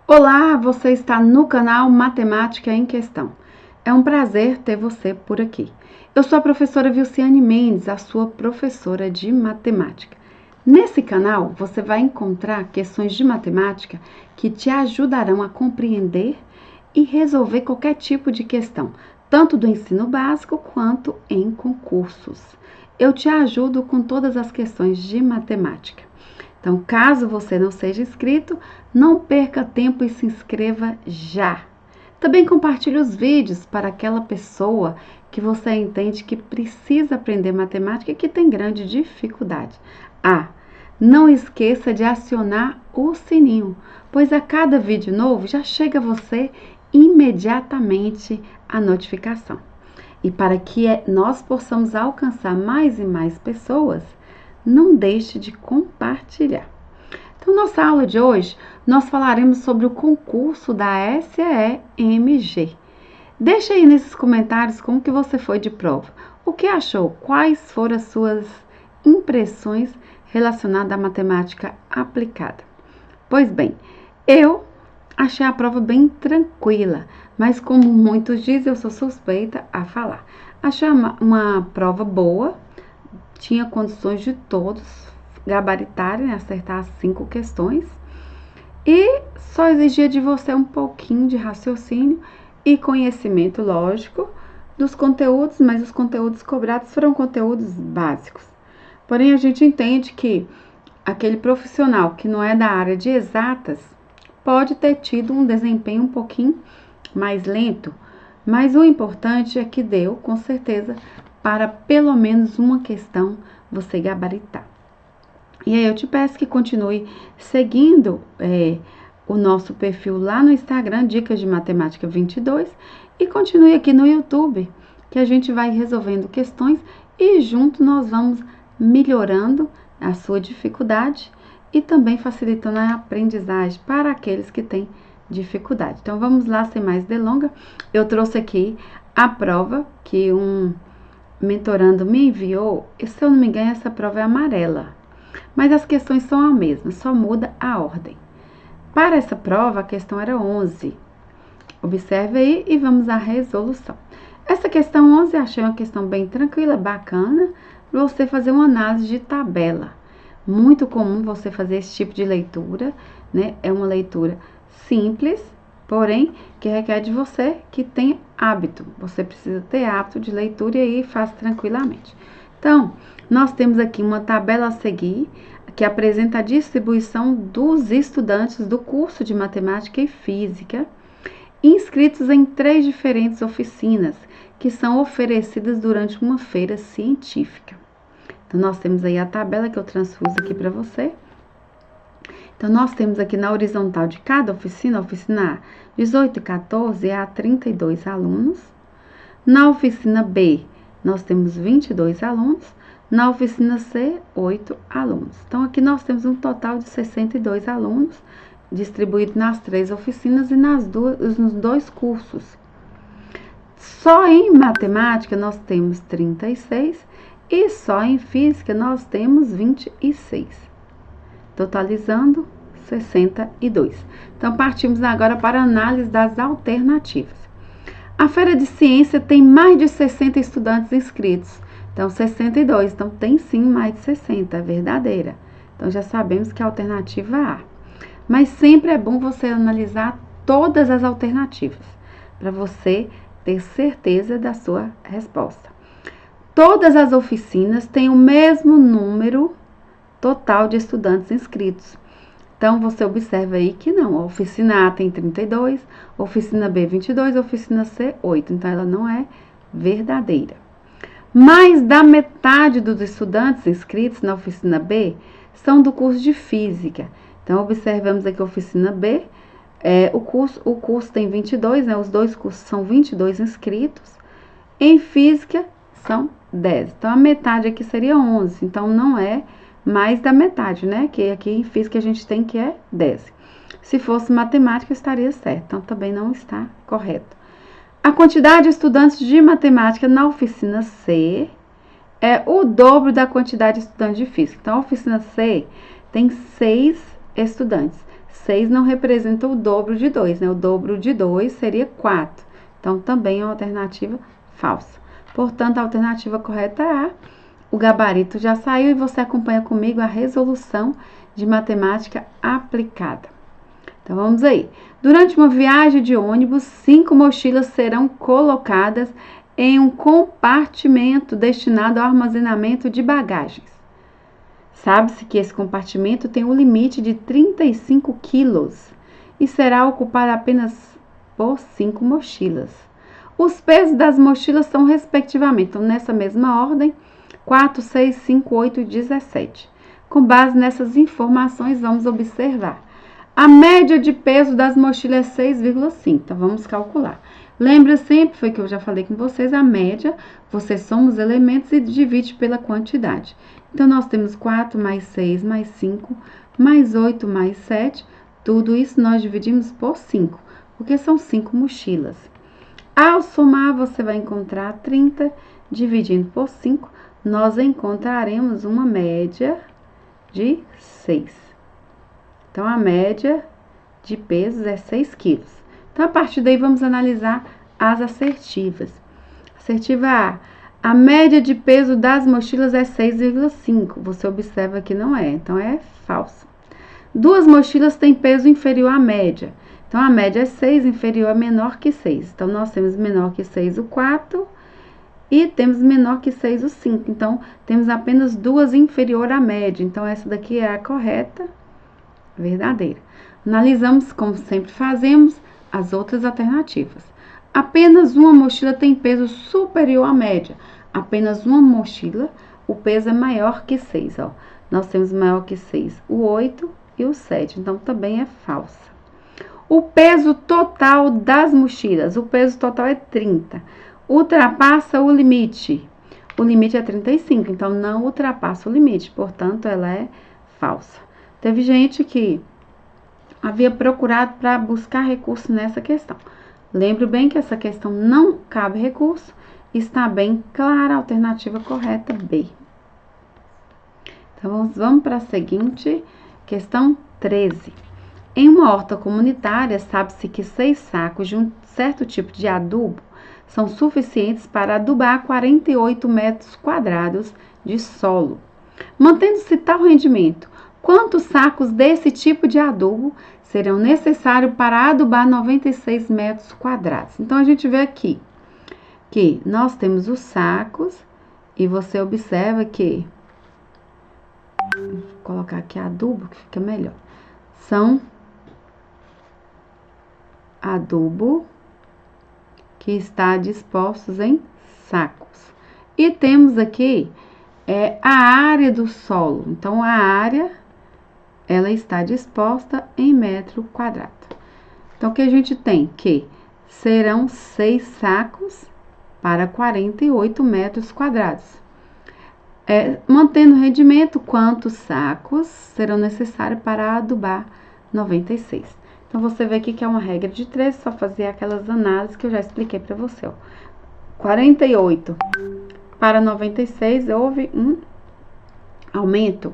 Olá, você está no canal Matemática em Questão. É um prazer ter você por aqui. Eu sou a professora Vilciane Mendes, a sua professora de matemática. Nesse canal, você vai encontrar questões de matemática que te ajudarão a compreender e resolver qualquer tipo de questão, tanto do ensino básico quanto em concursos. Eu te ajudo com todas as questões de matemática. Então, caso você não seja inscrito, não perca tempo e se inscreva já. Também compartilhe os vídeos para aquela pessoa que você entende que precisa aprender matemática e que tem grande dificuldade. Não esqueça de acionar o sininho, pois a cada vídeo novo já chega a você imediatamente a notificação. E para que nós possamos alcançar mais e mais pessoas, não deixe de compartilhar. Então, nossa aula de hoje, nós falaremos sobre o concurso da SEMG. Deixa aí nesses comentários como que você foi de prova. O que achou? Quais foram as suas impressões relacionadas à matemática aplicada? Pois bem, eu achei a prova bem tranquila, mas como muitos dizem, eu sou suspeita a falar. Achei uma prova boa, tinha condições de todos gabaritarem, acertar as 5 questões e só exigia de você um pouquinho de raciocínio e conhecimento, lógico, dos conteúdos, mas os conteúdos cobrados foram conteúdos básicos. Porém, a gente entende que aquele profissional que não é da área de exatas pode ter tido um desempenho um pouquinho mais lento, mas o importante é que deu, com certeza, para pelo menos uma questão você gabaritar. E aí eu te peço que continue seguindo o nosso perfil lá no Instagram, Dicas de Matemática 22, e continue aqui no YouTube, que a gente vai resolvendo questões e junto nós vamos melhorando a sua dificuldade e também facilitando a aprendizagem para aqueles que têm dificuldade. Então vamos lá, sem mais delongas. Eu trouxe aqui a prova que um mentorando me enviou, e se eu não me engano essa prova é amarela, mas as questões são as mesmas, só muda a ordem. Para essa prova a questão era 11, observe aí e vamos à resolução. Essa questão 11 eu achei uma questão bem tranquila, bacana, para você fazer uma análise de tabela. Muito comum você fazer esse tipo de leitura, né? É uma leitura simples, porém, que requer de você que tem hábito. Você precisa ter hábito de leitura e aí faz tranquilamente. Então, nós temos aqui uma tabela a seguir, que apresenta a distribuição dos estudantes do curso de Matemática e Física, inscritos em 3 diferentes oficinas, que são oferecidas durante uma feira científica. Então, nós temos aí a tabela que eu transpus aqui para você. Então, nós temos aqui na horizontal de cada oficina, a oficina A, 18 e 14, há 32 alunos. Na oficina B, nós temos 22 alunos. Na oficina C, 8 alunos. Então, aqui nós temos um total de 62 alunos, distribuídos nas 3 oficinas e nos 2 cursos. Só em matemática nós temos 36 e só em física nós temos 26. Totalizando 62. Então, partimos agora para a análise das alternativas. A Feira de Ciência tem mais de 60 estudantes inscritos. Então, 62. Então, tem sim mais de 60, é verdadeira. Então, já sabemos que é a alternativa A. Mas sempre é bom você analisar todas as alternativas, para você ter certeza da sua resposta. Todas as oficinas têm o mesmo número total de estudantes inscritos. Então, você observa aí que não, a oficina A tem 32, a oficina B 22, a oficina C 8. Então, ela não é verdadeira. Mais da metade dos estudantes inscritos na oficina B são do curso de Física. Então, observamos aqui a oficina B, o curso tem 22, né? Os 2 cursos são 22 inscritos. Em Física, são 10. Então, a metade aqui seria 11. Então, não é mais da metade, né? Que aqui em Física a gente tem que é 10. Se fosse Matemática, estaria certo. Então, também não está correto. A quantidade de estudantes de matemática na oficina C é o dobro da quantidade de estudantes de física. Então, a oficina C tem 6 estudantes. 6 não representa o dobro de 2, né? O dobro de 2 seria 4. Então, também é uma alternativa falsa. Portanto, a alternativa correta é A. O gabarito já saiu e você acompanha comigo a resolução de matemática aplicada. Então, vamos aí. Durante uma viagem de ônibus, 5 mochilas serão colocadas em um compartimento destinado ao armazenamento de bagagens. Sabe-se que esse compartimento tem um limite de 35 quilos e será ocupado apenas por 5 mochilas. Os pesos das mochilas são, respectivamente, então, nessa mesma ordem, 4, 6, 5, 8 e 17. Com base nessas informações, vamos observar. A média de peso das mochilas é 6,5. Então, vamos calcular. Lembra sempre, foi que eu já falei com vocês, a média, você soma os elementos e divide pela quantidade. Então, nós temos 4 mais 6 mais 5, mais 8 mais 7. Tudo isso nós dividimos por 5, porque são 5 mochilas. Ao somar, você vai encontrar 30, dividindo por 5, nós encontraremos uma média de 6. Então, a média de pesos é 6 quilos. Então, a partir daí, vamos analisar as assertivas. Assertiva A. A média de peso das mochilas é 6,5. Você observa que não é, então é falso. 2 mochilas têm peso inferior à média. Então, a média é 6, inferior a menor que 6. Então, nós temos menor que 6 o 4 e temos menor que 6 o 5. Então, temos apenas 2 inferior à média. Então, essa daqui é a correta, verdadeira. Analisamos, como sempre fazemos, as outras alternativas. Apenas uma mochila tem peso superior à média. Apenas uma mochila, o peso é maior que 6. Ó. Nós temos maior que 6 o 8 e o 7. Então, também é falsa. O peso total das mochilas. O peso total é 30. Ultrapassa o limite. O limite é 35, então não ultrapassa o limite. Portanto, ela é falsa. Teve gente que havia procurado para buscar recurso nessa questão. Lembre bem que essa questão não cabe recurso. Está bem clara a alternativa correta, B. Então, vamos para a seguinte, questão 13. Em uma horta comunitária, sabe-se que 6 sacos de um certo tipo de adubo são suficientes para adubar 48 metros quadrados de solo. Mantendo-se tal rendimento, quantos sacos desse tipo de adubo serão necessários para adubar 96 metros quadrados? Então, a gente vê aqui que nós temos os sacos e você observa que, vou colocar aqui adubo que fica melhor, são adubo que está dispostos em sacos. E temos aqui a área do solo. Então, a área, ela está disposta em metro quadrado. Então, o que a gente tem? Que serão 6 sacos para 48 metros quadrados. Mantendo o rendimento, quantos sacos serão necessários para adubar 96? Então, você vê aqui que é uma regra de 3, só fazer aquelas análises que eu já expliquei para você. Ó. 48 para 96, houve um aumento.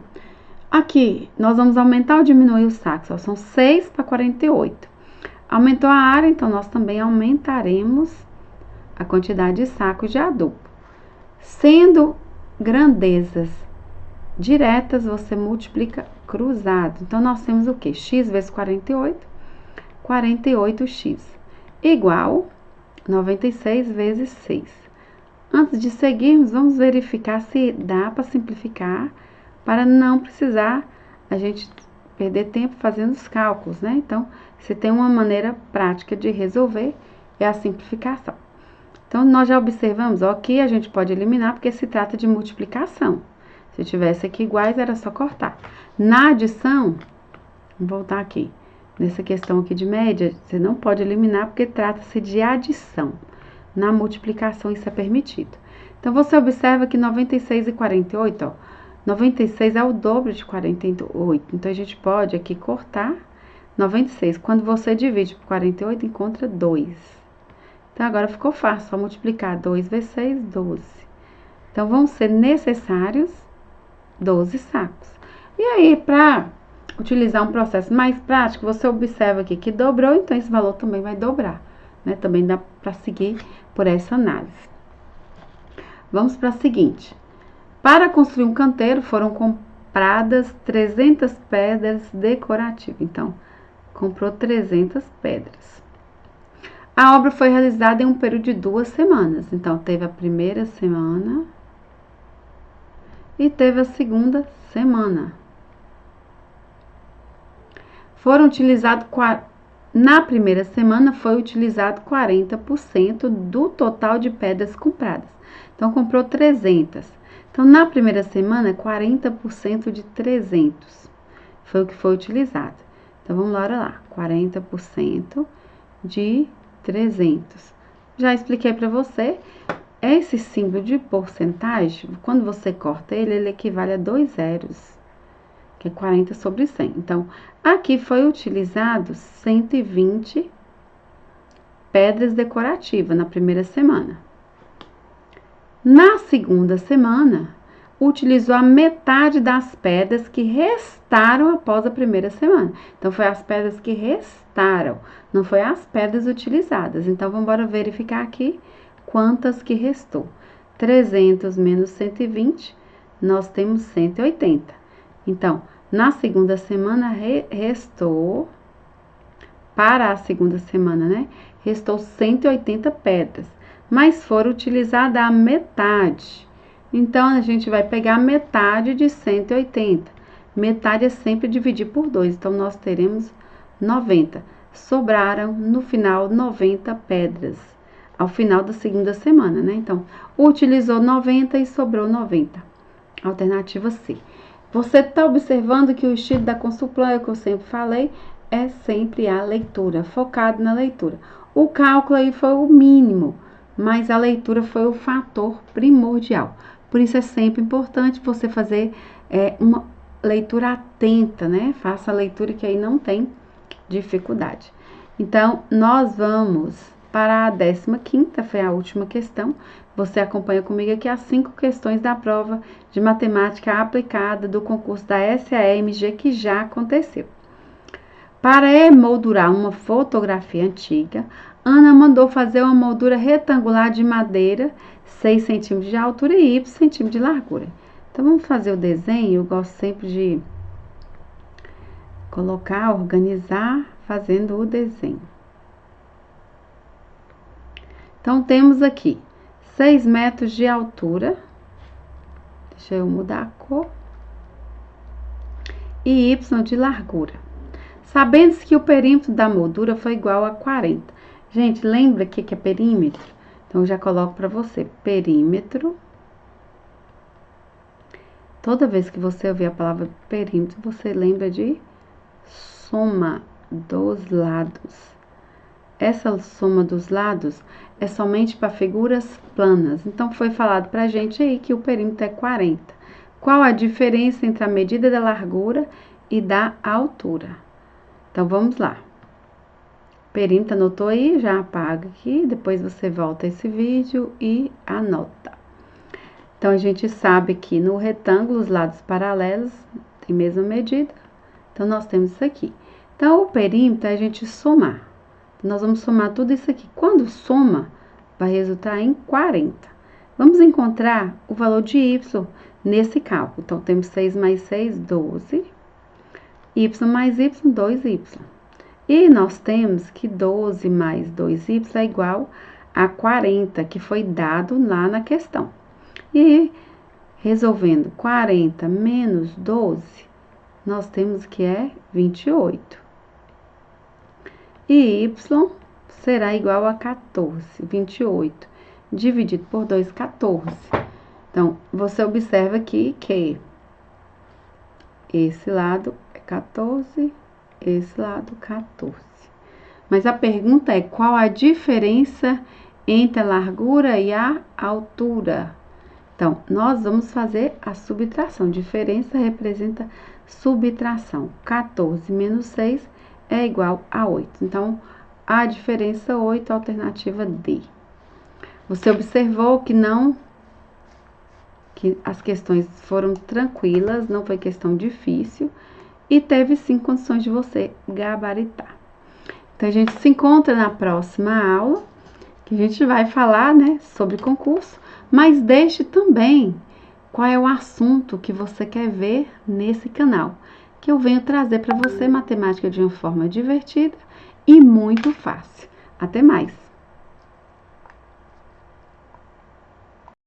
Aqui, nós vamos aumentar ou diminuir os sacos? Ó, são 6 para 48. Aumentou a área, então, nós também aumentaremos a quantidade de sacos de adubo. Sendo grandezas diretas, você multiplica cruzado. Então, nós temos o quê? X vezes 48, 48x, igual 96 vezes 6. Antes de seguirmos, vamos verificar se dá para simplificar, para não precisar a gente perder tempo fazendo os cálculos, né? Então, se tem uma maneira prática de resolver, é a simplificação. Então, nós já observamos, ó, que a gente pode eliminar, porque se trata de multiplicação. Se tivesse aqui iguais, era só cortar. Na adição, vamos voltar aqui. Nessa questão aqui de média, você não pode eliminar, porque trata-se de adição. Na multiplicação, isso é permitido. Então, você observa que 96 e 48, ó. 96 é o dobro de 48. Então, a gente pode aqui cortar 96. Quando você divide por 48, encontra 2. Então, agora ficou fácil, só multiplicar 2 vezes 6, 12. Então, vão ser necessários 12 sacos. E aí, para utilizar um processo mais prático, você observa aqui que dobrou, então esse valor também vai dobrar, né? Também dá para seguir por essa análise. Vamos para a seguinte. Para construir um canteiro foram compradas 300 pedras decorativas. Então, comprou 300 pedras. A obra foi realizada em um período de 2 semanas. Então, teve a primeira semana e teve a segunda semana. Foram utilizados, na primeira semana foi utilizado 40% do total de pedras compradas. Então, comprou 300. Então, na primeira semana, 40% de 300 foi o que foi utilizado. Então, vamos lá, 40% de 300. Já expliquei para você, esse símbolo de porcentagem, quando você corta ele, ele equivale a 2 zeros, que é 40 sobre 100. Então, aqui foi utilizado 120 pedras decorativas na primeira semana. Na segunda semana, utilizou a metade das pedras que restaram após a primeira semana. Então, foi as pedras que restaram, não foi as pedras utilizadas. Então, vamos embora verificar aqui quantas que restou. 300 menos 120, nós temos 180. Então, na segunda semana, restou, para a segunda semana, né? Restou 180 pedras, mas foram utilizadas a metade. Então, a gente vai pegar metade de 180. Metade é sempre dividir por 2, então nós teremos 90. Sobraram, no final, 90 pedras, ao final da segunda semana, né? Então, utilizou 90 e sobrou 90. Alternativa C. Você está observando que o estilo da consultoria, que eu sempre falei, é sempre a leitura, focado na leitura. O cálculo aí foi o mínimo, mas a leitura foi o fator primordial. Por isso é sempre importante você fazer uma leitura atenta, né? Faça a leitura que aí não tem dificuldade. Então, nós vamos para a 15ª, foi a última questão. Você acompanha comigo aqui as 5 questões da prova de matemática aplicada do concurso da SAMG que já aconteceu. Para emoldurar uma fotografia antiga, Ana mandou fazer uma moldura retangular de madeira, 6 centímetros de altura e Y centímetros de largura. Então, vamos fazer o desenho. Eu gosto sempre de colocar, organizar, fazendo o desenho. Então, temos aqui 6 metros de altura. Deixa eu mudar a cor. E Y de largura. Sabendo que o perímetro da moldura foi igual a 40. Gente, lembra o que é perímetro? Então, eu já coloco para você. Perímetro. Toda vez que você ouvir a palavra perímetro, você lembra de soma dos lados. Essa soma dos lados é somente para figuras planas. Então, foi falado para a gente aí que o perímetro é 40. Qual a diferença entre a medida da largura e da altura? Então, vamos lá. Perímetro, anotou aí? Já apaga aqui. Depois você volta a esse vídeo e anota. Então, a gente sabe que no retângulo, os lados paralelos têm a mesma medida. Então, nós temos isso aqui. Então, o perímetro é a gente somar. Nós vamos somar tudo isso aqui. Quando soma, vai resultar em 40. Vamos encontrar o valor de Y nesse cálculo. Então, temos 6 mais 6, 12. Y mais Y, 2Y. E nós temos que 12 mais 2Y é igual a 40, que foi dado lá na questão. E resolvendo 40 menos 12, nós temos que é 28. E Y será igual a 14, 28, dividido por 2, 14. Então, você observa aqui que esse lado é 14, esse lado 14. Mas a pergunta é, qual a diferença entre a largura e a altura? Então, nós vamos fazer a subtração. Diferença representa subtração. 14 menos 6 é igual a 8. Então, a diferença 8, alternativa D. Você observou que as questões foram tranquilas, não foi questão difícil. e teve sim condições de você gabaritar. Então, a gente se encontra na próxima aula, que a gente vai falar, né, sobre concurso, mas deixe também qual é o assunto que você quer ver nesse canal, que eu venho trazer para você matemática de uma forma divertida e muito fácil. Até mais!